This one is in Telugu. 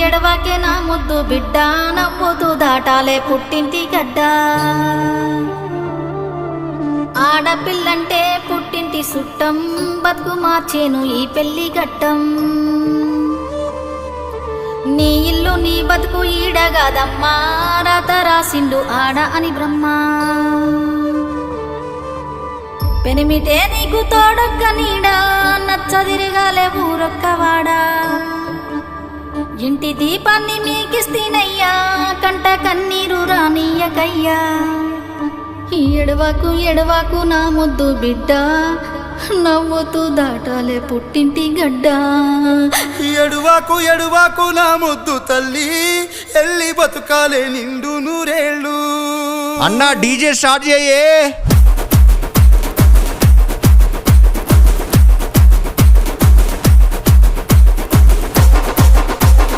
ఎడవాకే నా ముద్దు బిడ్డ నవ్వుతూ దాటాలే పుట్టింటి గడ్డ ఆడపిల్లంటే పుట్టింటి సుట్టం బతుకు మార్చేను ఈ పెళ్లి ఘట్టం నీ ఇల్లు నీ బతుకు ఈడగాదమ్మా రాత రాసిండు ఆడ అని బ్రహ్మ పెనిమిటే నీకు తోడొక్క నీడా నచ్చదిరగాలే ఊరొక్కవాడా ఇంటి దీపాన్ని మీకిస్తీనయ్యా కంట కన్నీరు రానియకయ్యా ఎడవాకు ఎడవాకు నా ముద్దు బిడ్డ నవ్వుతూ దాటాలే పుట్టింటి గడ్డ ఎడువాకు ఎడువాకు నా ముద్దు తల్లి ఎల్లి బతుకాలే నిండు నూరేళ్ళు అన్నా డీజే స్టార్ట్ చేయే.